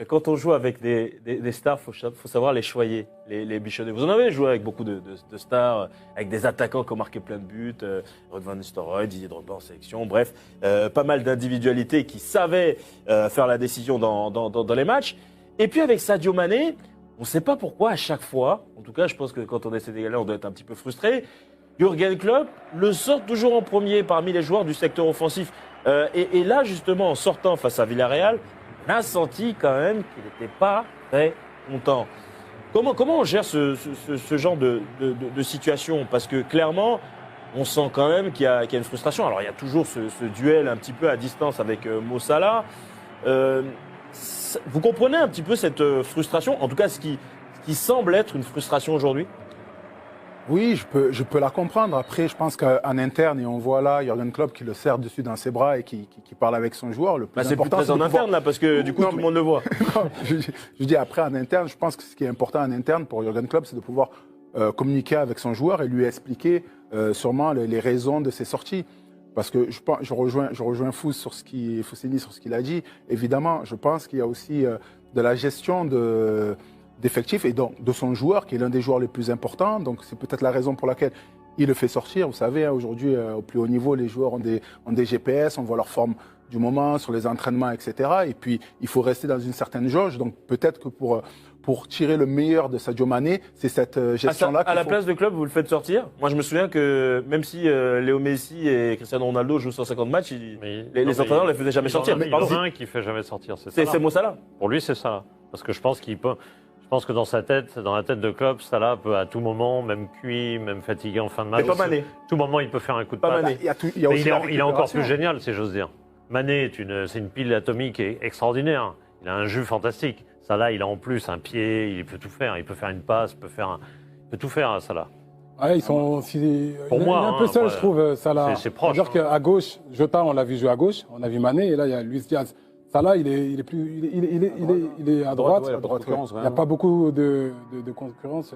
Quand on joue avec des stars, faut savoir les choyer, les bichonner. Vous en avez joué avec beaucoup de stars, avec des attaquants qui ont marqué plein de buts, Ruud van Nistelrooy, Didier Drogba en sélection, bref, pas mal d'individualités qui savaient faire la décision dans les matchs. Et puis avec Sadio Mané, on ne sait pas pourquoi à chaque fois, en tout cas je pense que quand on est sénégalais, on doit être un petit peu frustré, Jürgen Klopp le sort toujours en premier parmi les joueurs du secteur offensif. Et là justement, en sortant face à Villarreal, on a senti quand même qu'il n'était pas très content. Comment on gère ce genre de situation? Parce que clairement, on sent quand même qu'il y a une frustration. Alors il y a toujours ce duel un petit peu à distance avec Mo Salah. Vous comprenez un petit peu cette frustration? En tout cas, ce qui semble être une frustration aujourd'hui? Oui, je peux la comprendre. Après, je pense qu'en interne, et on voit là Jürgen Klopp qui le serre dessus dans ses bras et qui parle avec son joueur. Le plus important, c'est en interne, là, parce que du coup, tout le monde le voit. Non, je dis après, en interne, je pense que ce qui est important en interne pour Jürgen Klopp, c'est de pouvoir communiquer avec son joueur et lui expliquer sûrement les raisons de ses sorties. Parce que je rejoins Foussini sur ce qu'il a dit. Évidemment, je pense qu'il y a aussi de la gestion d'effectifs et donc de son joueur, qui est l'un des joueurs les plus importants. Donc c'est peut-être la raison pour laquelle il le fait sortir. Vous savez, aujourd'hui, au plus haut niveau, les joueurs ont des GPS, on voit leur forme du moment sur les entraînements, etc. Et puis, il faut rester dans une certaine jauge. Donc peut-être que pour tirer le meilleur de Sadio Mané, c'est cette gestion-là. À la place de club, vous le faites sortir. Moi, je me souviens que même si Léo Messi et Cristiano Ronaldo jouent 150 matchs, les entraîneurs ne les faisaient jamais sortir. Il y en a un qui fait jamais sortir, c'est Mo Salah. Pour lui, c'est ça. Parce que je pense qu'il peut. Je pense que dans la tête de Klopp, Salah peut à tout moment, même cuit, même fatigué en fin de match. Mais pas Mané. Tout moment, il peut faire un coup de pas patte. Mané. Il est encore plus génial, si j'ose dire. Mané, c'est une pile atomique extraordinaire. Il a un jus fantastique. Salah, il a en plus un pied, il peut tout faire. Il peut faire une passe, il peut tout faire, Salah. Ouais, ils sont Pour moi, un peu seul, je trouve, Salah. C'est proche. C'est-à-dire qu'à gauche, Jota, on l'a vu jouer à gauche, on a vu Mané, et là, il y a Luis Diaz. Salah, il est à droite. Ouais, Il n'y a pas beaucoup de concurrence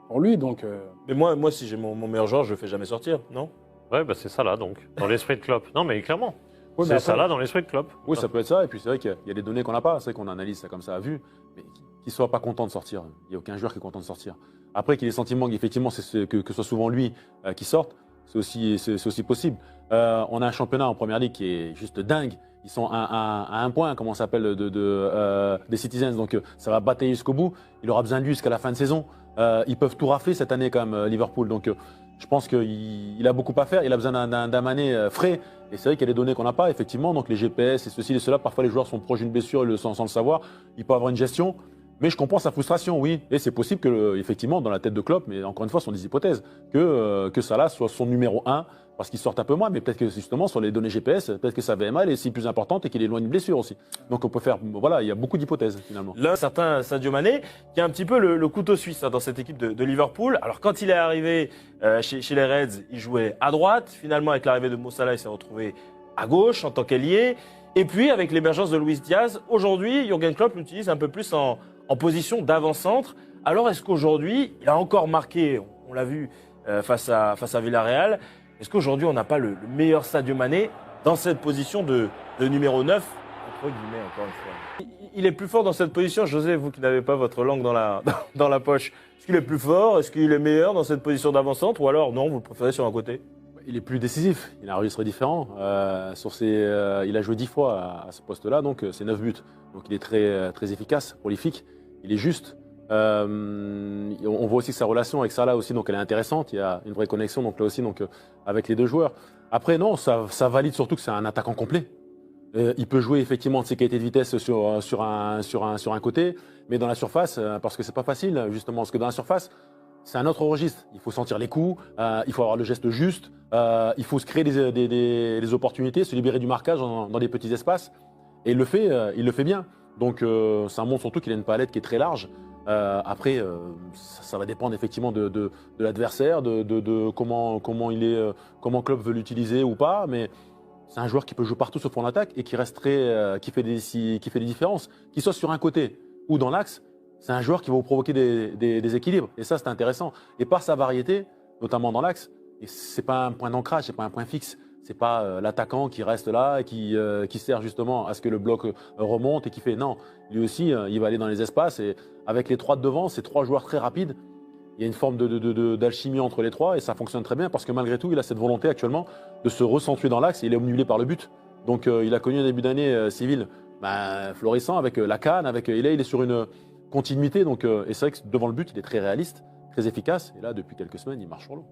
pour lui. Donc, Mais moi, si j'ai mon meilleur joueur, je le fais jamais sortir, non? Ouais, bah c'est Salah, donc, dans l'esprit de Klopp. Non, mais clairement. Oui, c'est Salah dans l'esprit de Klopp. Oui, ça peut être ça. Et puis c'est vrai qu'il y a des données qu'on n'a pas. C'est vrai qu'on analyse ça comme ça à vue. Mais qu'il ne soit pas content de sortir. Il n'y a aucun joueur qui est content de sortir. Après, qu'il ait le sentiment qu'effectivement, que ce soit souvent lui qui sorte, c'est aussi possible. On a un championnat en première ligue qui est juste dingue. Ils sont à un point, comment ça s'appelle, des Citizens. Donc ça va batailler jusqu'au bout. Il aura besoin de lui jusqu'à la fin de saison. Ils peuvent tout rafler cette année quand même, Liverpool. Donc je pense qu'il a beaucoup à faire. Il a besoin d'un Mané frais. Et c'est vrai qu'il y a des données qu'on n'a pas, effectivement. Donc les GPS et ceci et cela, parfois les joueurs sont proches d'une blessure sans le savoir. Il peut avoir une gestion. Mais je comprends sa frustration, oui. Et c'est possible que, effectivement, dans la tête de Klopp, mais encore une fois, ce sont des hypothèses, que Salah soit son numéro 1 parce qu'il sorte un peu moins, mais peut-être que justement sur les données GPS, peut-être que sa VMA est si plus importante et qu'il est loin d'une blessure aussi. Donc on peut faire, voilà, il y a beaucoup d'hypothèses finalement. Là, certain Sadio Mané, qui est un petit peu le couteau suisse dans cette équipe de Liverpool. Alors quand il est arrivé chez les Reds, il jouait à droite. Finalement, avec l'arrivée de Mo Salah, il s'est retrouvé à gauche en tant qu'ailier. Et puis avec l'émergence de Luis Diaz, aujourd'hui, Jürgen Klopp l'utilise un peu plus en position d'avant-centre. Alors est-ce qu'aujourd'hui, il a encore marqué, on l'a vu face à Villarreal, est-ce qu'aujourd'hui on n'a pas le meilleur Sadio Mané dans cette position de numéro 9 entre guillemets, encore une fois. Il est plus fort dans cette position, José, vous qui n'avez pas votre langue dans la poche. Est-ce qu'il est plus fort? Est-ce qu'il est meilleur dans cette position d'avant-centre? Ou alors non, vous le préférez sur un côté? Il est plus décisif, il a un registre différent. Il a joué 10 fois à ce poste-là, donc c'est 9 buts. Donc il est très efficace, prolifique, il est juste. On voit aussi que sa relation avec Salah aussi, donc elle est intéressante. Il y a une vraie connexion, donc là aussi, avec les deux joueurs. Après, non, ça valide surtout que c'est un attaquant complet. Il peut jouer effectivement de ses qualités de vitesse sur un côté, mais dans la surface, parce que c'est pas facile, justement, parce que dans la surface, c'est un autre registre. Il faut sentir les coups, il faut avoir le geste juste, il faut se créer des opportunités, se libérer du marquage dans des petits espaces. Et il le fait bien. Donc ça montre surtout qu'il a une palette qui est très large. Après, ça va dépendre effectivement de l'adversaire, de comment Klopp veut l'utiliser ou pas. Mais c'est un joueur qui peut jouer partout sur le front d'attaque et qui fait des différences. Qu'il soit sur un côté ou dans l'axe, c'est un joueur qui va vous provoquer des équilibres. Et ça, c'est intéressant. Et par sa variété, notamment dans l'axe, et c'est pas un point d'ancrage, c'est pas un point fixe. C'est pas l'attaquant qui reste là et qui sert justement à ce que le bloc remonte et qui fait. Non, lui aussi, il va aller dans les espaces. Et avec les 3 de devant, c'est 3 joueurs très rapides. Il y a une forme d'alchimie entre les 3 et ça fonctionne très bien parce que malgré tout, il a cette volonté actuellement de se recentrer dans l'axe et il est omnibulé par le but. Donc il a connu un début d'année civil florissant avec la CAN, et là il est sur une continuité. Donc, et c'est vrai que devant le but, il est très réaliste, très efficace. Et là, depuis quelques semaines, il marche sur l'eau.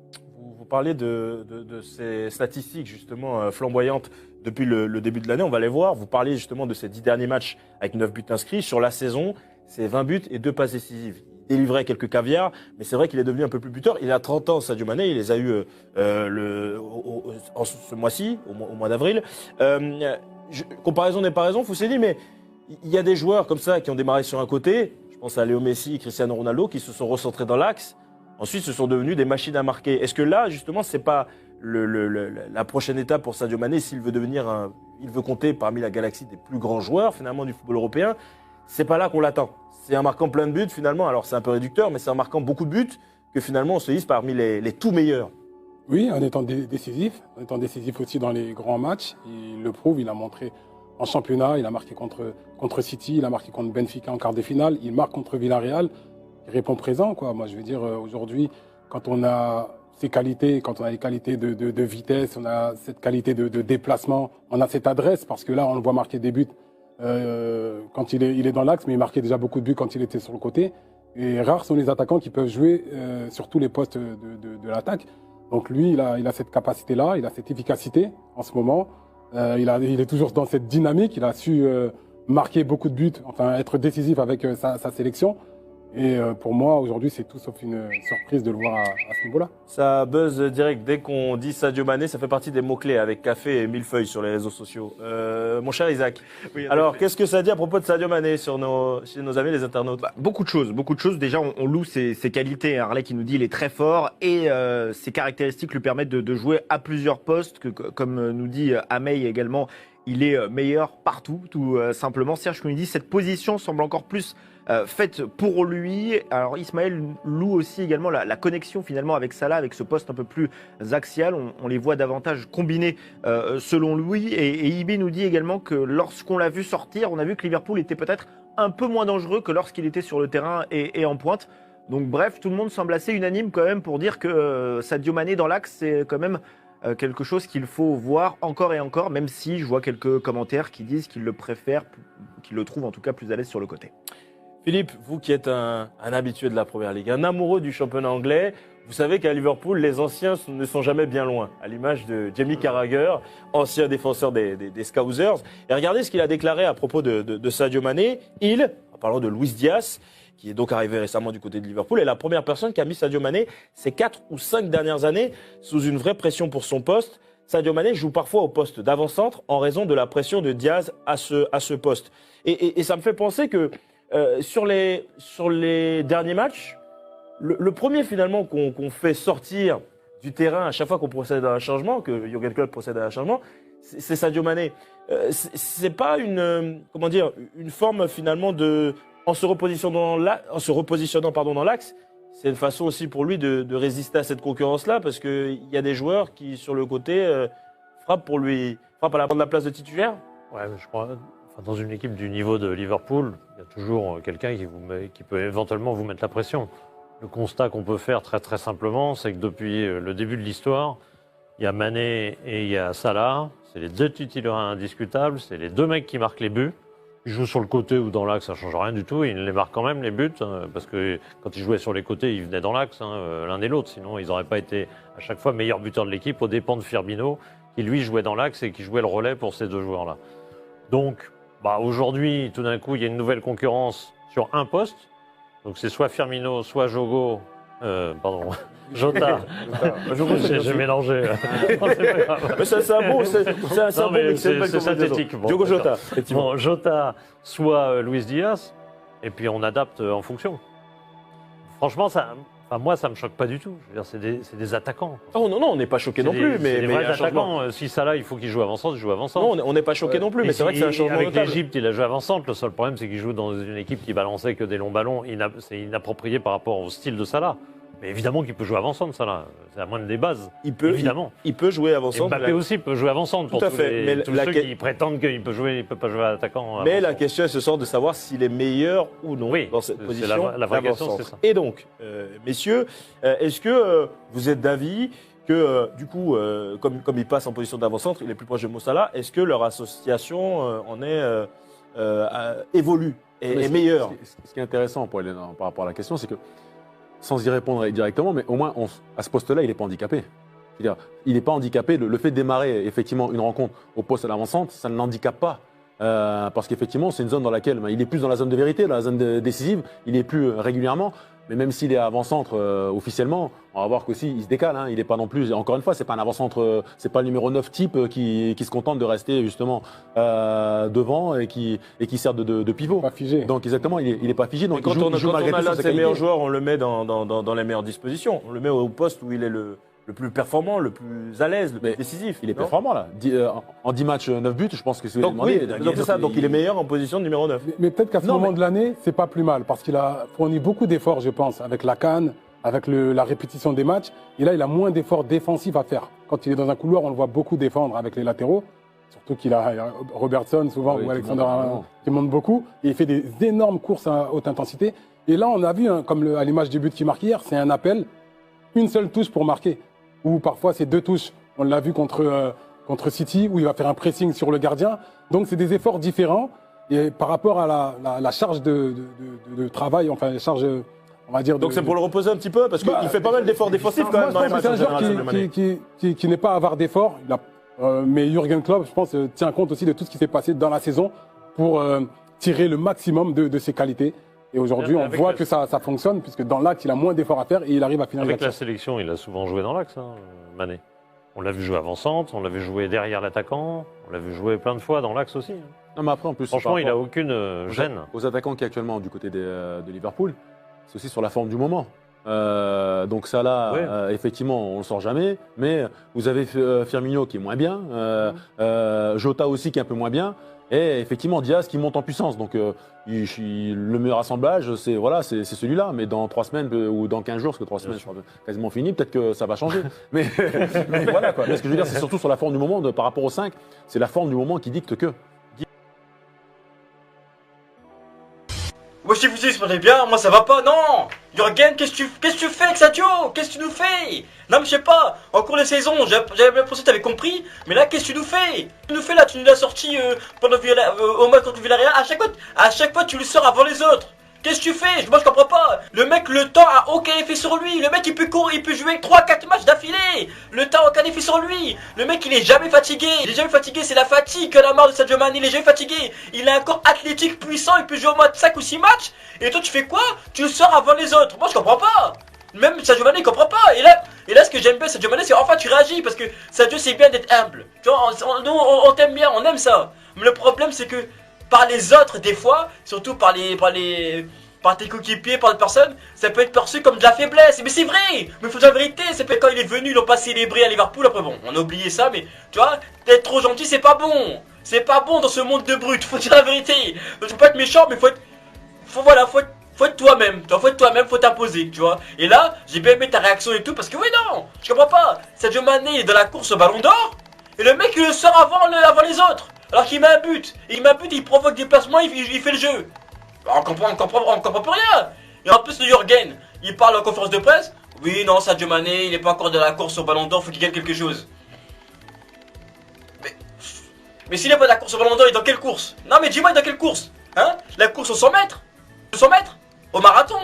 Vous parlez de ces statistiques justement flamboyantes depuis le début de l'année, on va les voir. Vous parliez justement de ces 10 derniers matchs avec 9 buts inscrits. Sur la saison, c'est 20 buts et 2 passes décisives. Il délivrait quelques caviars, mais c'est vrai qu'il est devenu un peu plus buteur. Il a 30 ans, Sadio Mané, il les a eu ce mois-ci, au mois d'avril. Comparaison n'est pas raison, Fousseni, mais il y a des joueurs comme ça qui ont démarré sur un côté. Je pense à Léo Messi, Cristiano Ronaldo, qui se sont recentrés dans l'axe. Ensuite, ce sont devenus des machines à marquer. Est-ce que là, justement, c'est pas la prochaine étape pour Sadio Mané s'il veut il veut compter parmi la galaxie des plus grands joueurs finalement du football européen? C'est pas là qu'on l'attend. C'est en marquant plein de buts finalement. Alors c'est un peu réducteur, mais c'est en marquant beaucoup de buts que finalement on se hisse parmi les tout meilleurs. Oui, en étant décisif, aussi dans les grands matchs. Il le prouve, il a montré en championnat, il a marqué contre City, il a marqué contre Benfica en quart de finale, il marque contre Villarreal. Il répond présent, quoi. Moi, je veux dire, aujourd'hui, quand on a ces qualités, quand on a les qualités de vitesse, on a cette qualité de déplacement, on a cette adresse, parce que là, on le voit marquer des buts quand il est dans l'axe, mais il marquait déjà beaucoup de buts quand il était sur le côté. Et rares sont les attaquants qui peuvent jouer sur tous les postes de l'attaque. Donc lui, il a cette capacité-là, il a cette efficacité en ce moment. Il est toujours dans cette dynamique, il a su marquer beaucoup de buts, enfin être décisif avec sa sélection. Et pour moi, aujourd'hui, c'est tout sauf une surprise de le voir à ce niveau-là. Ça buzz direct. Dès qu'on dit Sadio Mané, ça fait partie des mots-clés avec café et millefeuille sur les réseaux sociaux. Mon cher Isaac, oui, alors qu'est-ce que ça dit à propos de Sadio Mané chez nos amis les internautes? Beaucoup de choses. Déjà, on loue ses qualités. Harley qui nous dit il est très fort et ses caractéristiques lui permettent de jouer à plusieurs postes. Comme nous dit Amey également, il est meilleur partout, tout simplement. Serge qui nous dit cette position semble encore plus faite pour lui. Alors Ismaël loue aussi également la connexion finalement avec Salah, avec ce poste un peu plus axial. On les voit davantage combinés selon lui. Et Ibi nous dit également que lorsqu'on l'a vu sortir, on a vu que Liverpool était peut-être un peu moins dangereux que lorsqu'il était sur le terrain et en pointe. Donc bref, tout le monde semble assez unanime quand même pour dire que Sadio Mané dans l'axe, c'est quand même quelque chose qu'il faut voir encore et encore, même si je vois quelques commentaires qui disent qu'ils le préfèrent, qu'ils le trouvent en tout cas plus à l'aise sur le côté. Philippe, vous qui êtes un habitué de la Première Ligue, un amoureux du championnat anglais, vous savez qu'à Liverpool, les anciens ne sont jamais bien loin, à l'image de Jamie Carragher, ancien défenseur des Scousers. Et regardez ce qu'il a déclaré à propos de Sadio Mané. En parlant de Luis Diaz, qui est donc arrivé récemment du côté de Liverpool, est la première personne qui a mis Sadio Mané ces 4 ou 5 dernières années sous une vraie pression pour son poste. Sadio Mané joue parfois au poste d'avant-centre en raison de la pression de Diaz à ce poste. Et ça me fait penser que sur les derniers matchs, le premier finalement qu'on fait sortir du terrain à chaque fois qu'on procède à un changement, que Jürgen Klopp procède à un changement, c'est Sadio Mané. C'est pas une forme finalement en se repositionnant dans l'axe, c'est une façon aussi pour lui de résister à cette concurrence-là, parce qu'il y a des joueurs qui sur le côté frappent à la place de titulaire. Ouais, mais je crois. Dans une équipe du niveau de Liverpool, il y a toujours quelqu'un qui peut éventuellement vous mettre la pression. Le constat qu'on peut faire très très simplement, c'est que depuis le début de l'histoire, il y a Mané et il y a Salah. C'est les 2 titulaires indiscutables, c'est les 2 mecs qui marquent les buts. Ils jouent sur le côté ou dans l'axe, ça ne change rien du tout. Ils les marquent quand même les buts, parce que quand ils jouaient sur les côtés, ils venaient dans l'axe, l'un et l'autre. Sinon, ils n'auraient pas été à chaque fois meilleurs buteurs de l'équipe, aux dépens de Firmino, qui lui jouait dans l'axe et qui jouait le relais pour ces 2 joueurs-là. Donc, aujourd'hui, tout d'un coup, il y a une nouvelle concurrence sur un poste. Donc c'est soit Firmino, soit Jota. J'ai mélangé. C'est un bon c'est synthétique. Diogo Jota. Bon, Jota, soit Luis Diaz, et puis on adapte en fonction. Franchement, moi, ça me choque pas du tout. Je veux dire, c'est des attaquants. Oh non, on n'est pas choqué non plus. Mais les vrais attaquants, si Salah, il faut qu'il joue avant-centre, il joue avant-centre. Non, on n'est pas choqué non plus, mais c'est vrai que c'est un changement avec notable. l'Égypte, il a joué avant-centre. Le seul problème, c'est qu'il joue dans une équipe qui balançait que des longs ballons. C'est inapproprié par rapport au style de Salah. Mais évidemment qu'il peut jouer avant-centre, ça là. C'est la moindre des bases. Il peut, évidemment. il peut jouer Et avant-centre. Mbappé aussi peut jouer avant-centre pour Tout à tous, fait. Mais tous la ceux que- qui prétendent qu'il peut jouer, il peut pas jouer attaquant. Mais la avant-centre. question est ce soir de savoir s'il est meilleur ou non Oui, dans cette c'est position. la vraie question, d'avant-centre. c'est ça. Et donc, messieurs, est-ce que vous êtes d'avis que, du coup, comme il passe en position d'avant-centre, il est plus proche de Mo Salah, est-ce que leur association en est évolue et Mais est meilleure? Ce qui est intéressant pour par rapport à la question, c'est que, sans y répondre directement, mais au moins, à ce poste-là, il n'est pas handicapé. Je veux dire, il n'est pas handicapé. Le fait de démarrer effectivement une rencontre au poste à l'avant-centre, ça ne l'handicape pas. Parce qu'effectivement, c'est une zone dans laquelle il est plus dans la zone de vérité, dans la zone décisive, il est plus régulièrement. Mais même s'il est avant-centre officiellement, on va voir qu'aussi il se décale. Il n'est pas non plus. Encore une fois, c'est pas un avant-centre, c'est pas le numéro 9 type qui se contente de rester justement devant et qui sert de pivot. Pas figé. Donc exactement, il est pas figé. Donc Et quand il joue, on, il joue quand malgré on a tout l'un sur de ses ses meilleurs qualités. joueurs, on le met dans les meilleures dispositions. On le met au poste où il est le plus performant, le plus à l'aise, le plus Mais décisif. Il est non performant là. En 10 matchs, 9 buts, je pense que c'est Donc, oui, donc c'est ça. Donc il est meilleur en position de numéro 9. Mais peut-être qu'à ce Non, moment mais- de l'année, c'est pas plus mal parce qu'il a fourni beaucoup d'efforts, je pense, avec la CAN, avec la répétition des matchs. Et là, il a moins d'efforts défensifs à faire. Quand il est dans un couloir, on le voit beaucoup défendre avec les latéraux. Surtout qu'il a Robertson souvent Oui, ou qui Alexander monte énormément. qui monte beaucoup. Et il fait des énormes courses à haute intensité. Et là, on a vu, comme à l'image du but qu'il marque hier, c'est un appel, une seule touche pour marquer. Ou parfois, c'est 2 touches. On l'a vu contre City, où il va faire un pressing sur le gardien. Donc, c'est des efforts différents. Et par rapport à la charge de travail, enfin, la charge, on va dire. Donc c'est pour le reposer un petit peu parce qu'il fait pas mal d'efforts défensifs quand Moi, même je dans les pense que matchs c'est un en joueur général. Sadio Mané. qui n'est pas à avoir d'efforts. Mais Jürgen Klopp, je pense, tient compte aussi de tout ce qui s'est passé dans la saison pour tirer le maximum de ses qualités. Et aujourd'hui, on Avec voit la- que ça fonctionne, puisque dans l'axe, il a moins d'efforts à faire et il arrive à finir Avec la l'action. sélection, il a souvent joué dans l'axe, Mané. On l'a vu jouer avant-centre, on l'a vu jouer derrière l'attaquant, on l'a vu jouer plein de fois dans l'axe aussi. Non, mais après, en plus, Franchement, par il a rapport aucune gêne. aux attaquants qui est actuellement du côté de Liverpool, c'est aussi sur la forme du moment. Donc ça là, Ouais. effectivement, on ne le sort jamais. Mais vous avez Firmino qui est moins bien, Jota aussi qui est un peu moins bien, et effectivement Diaz qui monte en puissance. Donc le meilleur assemblage, c'est celui-là. Mais dans 3 semaines ou dans 15 jours, parce que 3 semaines c'est quasiment fini, peut-être que ça va changer. mais voilà quoi. Mais ce que je veux dire, c'est surtout sur la forme du moment par rapport aux 5, c'est la forme du moment qui dicte que. Moi je vous dis, bien, moi ça va pas, non. Jürgen, qu'est-ce que tu fais avec Sadio? Qu'est-ce que tu nous fais? Non mais je sais pas, en cours de saison, j'avais bien pensé que t'avais compris, mais là qu'est-ce que tu nous fais? Tu nous fais là, tu nous l'as sorti pendant au match contre Villarreal, à chaque fois tu le sors avant les autres. Qu'est-ce que tu fais? Moi je comprends pas. Le mec, le temps a aucun effet sur lui. Le mec il peut courir, il peut jouer 3-4 matchs d'affilée. Le temps a aucun effet sur lui. Le mec il est jamais fatigué. Il est jamais fatigué, c'est la fatigue qu'on a marre de Sadio Mané. Il est jamais fatigué. Il a un corps athlétique puissant, il peut jouer au moins 5 ou 6 matchs. Et toi tu fais quoi? Tu le sors avant les autres. Moi je comprends pas. Même Sadio Mané il comprend pas. Et là ce que j'aime bien Sadio Mané, c'est enfin tu réagis parce que Sadio c'est bien d'être humble. Tu vois, on t'aime bien, on aime ça. Mais le problème c'est que par les autres des fois, surtout par tes coéquipiers, par les personnes, ça peut être perçu comme de la faiblesse. Mais c'est vrai, mais faut dire la vérité, c'est peut-être quand il est venu, ils l'ont pas célébré à Liverpool, après bon, on a oublié ça, mais tu vois, d'être trop gentil, c'est pas bon. C'est pas bon dans ce monde de brutes, faut dire la vérité. Faut pas être méchant, mais faut être toi-même, faut être toi-même, faut t'imposer, tu vois. Et là, j'ai bien aimé ta réaction et tout, parce que oui, non, je comprends pas. Sadio Mané est dans la course au ballon d'or, et le mec il le sort avant les autres. Alors qu'il met un but, il provoque des placements, il fait le jeu. On comprend plus rien. Et en plus le Jürgen, il parle en conférence de presse. Oui, non, Sadio Mané, il est pas encore dans la course au ballon d'or, faut qu'il gagne quelque chose. Mais s'il est pas dans la course au ballon d'or, il est dans quelle course? Non mais dis-moi, il est dans quelle course? Hein? La course aux 100 mètres? 200 mètres? Au marathon?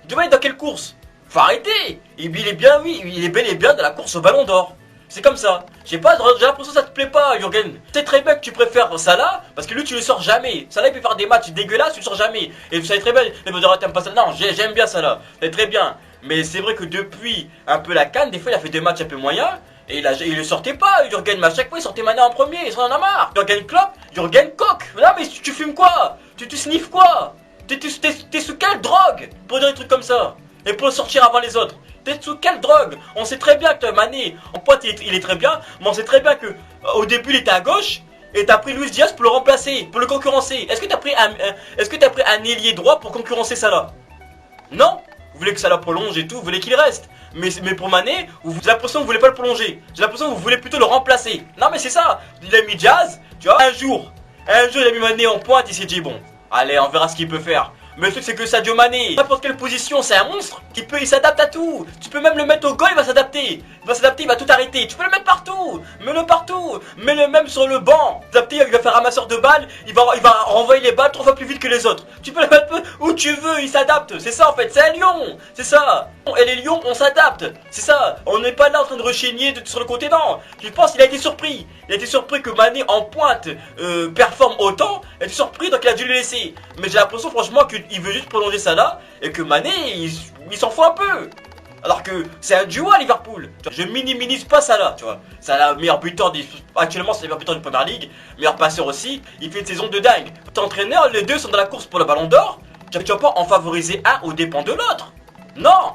Dis-moi, il est dans quelle course? Faut arrêter. Il est bien, oui, il est bel et bien dans la course au ballon d'or. C'est comme ça. J'ai l'impression que ça te plaît pas, Jürgen. C'est très bien que tu préfères Salah, parce que lui tu le sors jamais. Salah il peut faire des matchs dégueulasses, tu le sors jamais. Et vous savez très bien, les modérateurs t'aimes pas ça. Non, j'aime bien Salah. C'est très bien. Mais c'est vrai que depuis un peu la CAN, des fois il a fait des matchs un peu moyens. Et il le sortait pas, Jürgen. Mais à chaque fois il sortait Mané en premier, il s'en en a marre. Jürgen Klopp, Jürgen Coq. Non mais tu fumes quoi? Tu sniffes quoi? T'es sous quelle drogue pour dire des trucs comme ça? Et pour le sortir avant les autres? T'es sous quelle drogue? On sait très bien que Mané, en pointe il est très bien, mais on sait très bien que au début il était à gauche et t'as pris Luis Diaz pour le remplacer, pour le concurrencer. Est-ce que t'as pris un ailier droit pour concurrencer Salah? Non. Vous voulez que ça la prolonge et tout, vous voulez qu'il reste. Mais pour Mané, j'ai l'impression que vous voulez pas le prolonger. J'ai l'impression que vous voulez plutôt le remplacer. Non mais c'est ça. Il a mis Jazz, tu vois, un jour il a mis Mané en pointe, il s'est dit bon, allez, on verra ce qu'il peut faire. Mais le truc c'est que Sadio Mané, n'importe quelle position, c'est un monstre. Il s'adapte à tout. Tu peux même le mettre au goal, il va s'adapter. Il va tout arrêter. Tu peux le mettre partout. Mets-le partout. Mets-le même sur le banc. Adapté, il va faire ramasseur de balles. Il va renvoyer les balles 3 fois plus vite que les autres. Tu peux le mettre où tu veux, il s'adapte. C'est ça en fait, c'est un lion. C'est ça. Et les lions, on s'adapte. C'est ça. On n'est pas là en train de rechigner sur le côté, non. Je pense qu'il a été surpris. Il a été surpris que Mané en pointe performe autant. Il a été surpris donc il a dû le laisser. Mais j'ai l'impression franchement qu'il veut juste prolonger ça là. Et que Mané, il s'en fout un peu. Alors que c'est un duo à Liverpool. Je minimise pas Salah, tu vois. Salah, meilleur buteur actuellement, c'est le meilleur buteur de Premier League, meilleur passeur aussi. Il fait une saison de dingue. T'es entraîneur, les deux sont dans la course pour le Ballon d'Or. Tu vas pas en favoriser un aux dépens de l'autre. Non.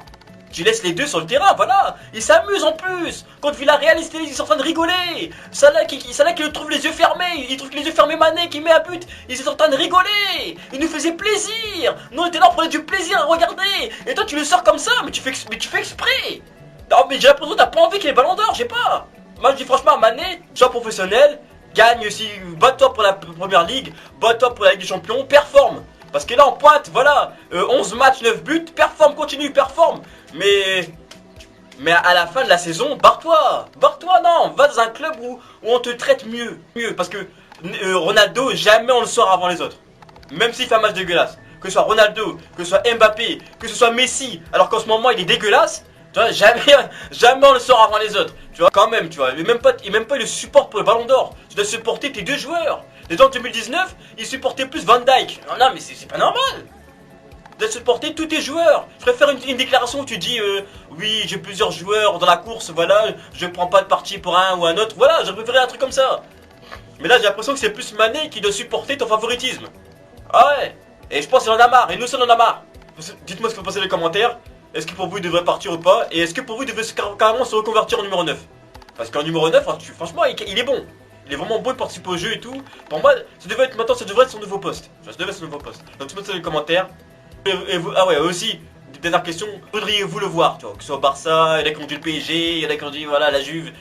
Tu laisses les deux sur le terrain, voilà. Ils s'amusent en plus. Contre Villarreal, ils sont en train de rigoler. Salah qui le trouve les yeux fermés. Il trouve que les yeux fermés, Mané qui met un but. Ils sont en train de rigoler. Il nous faisait plaisir. Nous, on était là, on prenait du plaisir à regarder. Et toi, tu le sors comme ça, mais tu fais exprès. Non, mais j'ai l'impression que t'as pas envie qu'il ait Ballon d'Or, je sais pas. Moi, je dis franchement, Mané, sois professionnel. Gagne aussi, bats-toi pour la Première Ligue. Bats-toi pour la Ligue des Champions. Performe. Parce que là, en pointe, voilà, 11 matchs, 9 buts, performe, continue, performe. Mais à la fin de la saison, barre-toi, non, va dans un club où on te traite mieux. Parce que Ronaldo, jamais on le sort avant les autres. Même s'il fait un match dégueulasse. Que ce soit Ronaldo, que ce soit Mbappé, que ce soit Messi, alors qu'en ce moment, il est dégueulasse. Tu vois, jamais on le sort avant les autres. Tu vois, quand même, tu vois, et même pas il le supporte pour le Ballon d'Or. Tu dois supporter tes deux joueurs. Déjà en 2019, il supportait plus Van Dijk. Non, mais c'est pas normal. Tu dois supporter tous tes joueurs. Je préfère une déclaration où tu dis oui, j'ai plusieurs joueurs dans la course, voilà, je prends pas de parti pour un ou un autre. Voilà, je préférerais un truc comme ça. Mais là, j'ai l'impression que c'est plus Mané qui doit supporter ton favoritisme. Ah ouais. Et je pense qu'il en a marre. Et nous, ça en a marre. Dites-moi ce que vous pensez dans les commentaires. Est-ce que pour vous, il devrait partir ou pas? Et est-ce que pour vous, il devrait carrément se reconvertir en numéro 9? Parce qu'en numéro 9, franchement, il est bon. Il est vraiment bon, il participe au jeu et tout. Pour moi, maintenant, ça devrait être son nouveau poste. Ça devrait être son nouveau poste. Donc, tout le monde dans les commentaires. Et vous, ah ouais, aussi, dernière question. Voudriez-vous le voir, tu vois, que ce soit au Barça, il y en a qui ont dit le PSG, il y en a qui ont dit, voilà, la Juve.